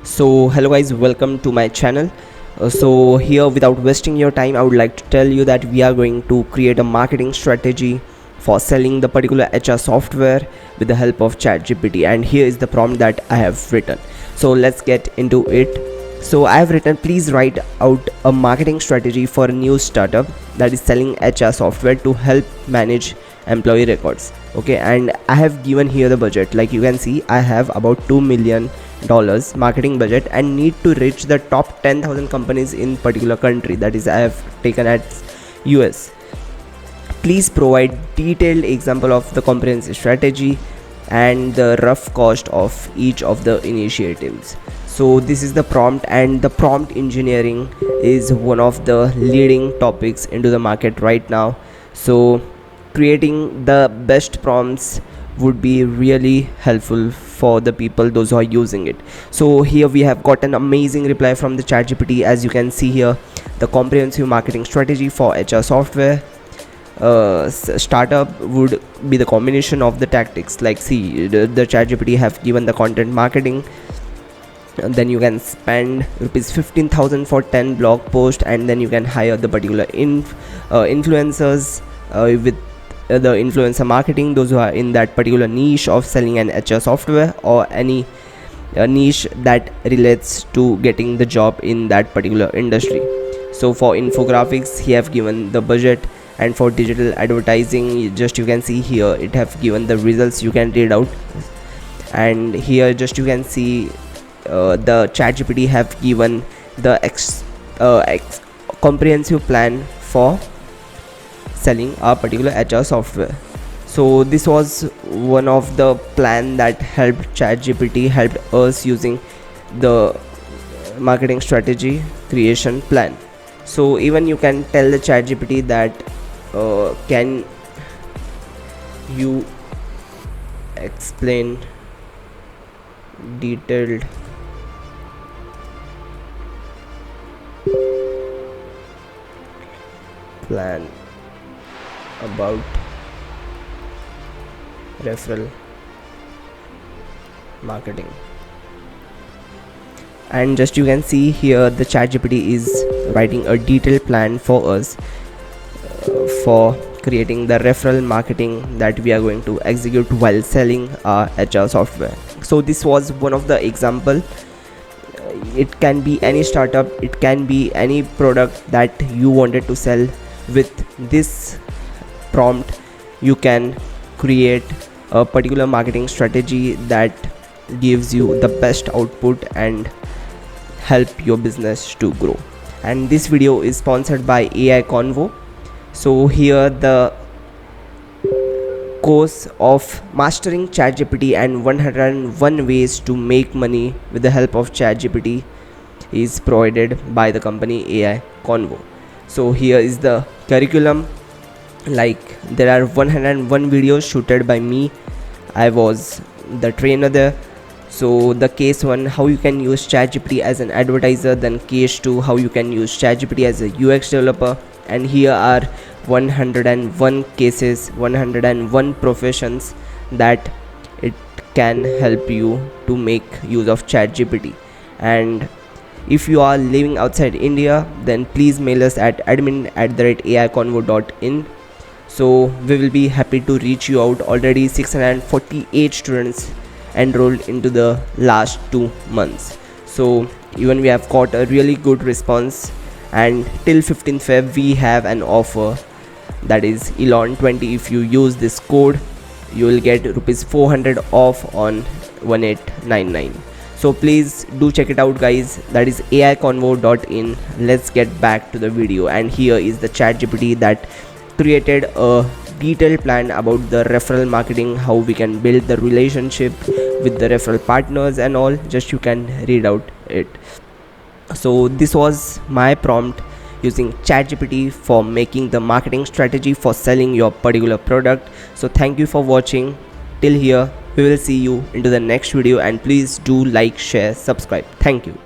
So hello guys, welcome to my channel. So here, without wasting your time, I would like to tell you that we are going to create a marketing strategy for selling the particular HR software with the help of ChatGPT, and here is the prompt that I have written. So let's get into it. So I have written, please write out a marketing strategy for a new startup that is selling HR software to help manage employee records. Okay, and I have given here the budget. Like you can see, I have about $2 million marketing budget and need to reach the top 10,000 companies in particular country, that is I have taken as US. Please provide detailed example of the comprehensive strategy and the rough cost of each of the initiatives. So this is the prompt, and the prompt engineering is one of the leading topics into the market right now. So creating the best prompts would be really helpful for the people, those who are using it. So here we have got an amazing reply from the ChatGPT. As you can see here, the comprehensive marketing strategy for HR software startup would be the combination of the tactics. Like, see, the ChatGPT have given the content marketing, and then you can spend rupees 15,000 for 10 blog posts, and then you can hire the particular influencers with the influencer marketing, those who are in that particular niche of selling an HR software, or any niche that relates to getting the job in that particular industry. So for infographics, he have given the budget, and for digital advertising, just you can see here it have given the results, you can read out. And here just you can see the ChatGPT have given the comprehensive plan for selling a particular HR software. So this was one of the plan that helped ChatGPT helped us using the marketing strategy creation plan. So even you can tell the ChatGPT that can you explain detailed plan about referral marketing. And just you can see here the ChatGPT is writing a detailed plan for us for creating the referral marketing that we are going to execute while selling our HR software. So this was one of the example. It can be any startup, it can be any product that you wanted to sell. With this prompt, you can create a particular marketing strategy that gives you the best output and help your business to grow. And this video is sponsored by AI Convo. So here the course of mastering ChatGPT and 101 ways to make money with the help of ChatGPT is provided by the company AI Convo. So here is the curriculum. Like, there are 101 videos shooted by me. I was the trainer there. So the case 1, how you can use ChatGPT as an advertiser, then case 2, how you can use ChatGPT as a UX developer. And here are 101 cases, 101 professions that it can help you to make use of ChatGPT. And if you are living outside India, then please mail us at admin@aiconvo.in. So we will be happy to reach you out. Already 648 students enrolled into the last 2 months. So even we have got a really good response, and till 15th Feb we have an offer, that is Elon20. If you use this code, you will get rupees 400 off on 1899. So please do check it out, guys. That is aiconvo.in. Let's get back to the video. And here is the ChatGPT that created a detailed plan about the referral marketing, how we can build the relationship with the referral partners and all. Just you can read out it. So this was my prompt using ChatGPT for making the marketing strategy for selling your particular product. So thank you for watching till here. We will see you into the next video, and please do like, share, subscribe. Thank you.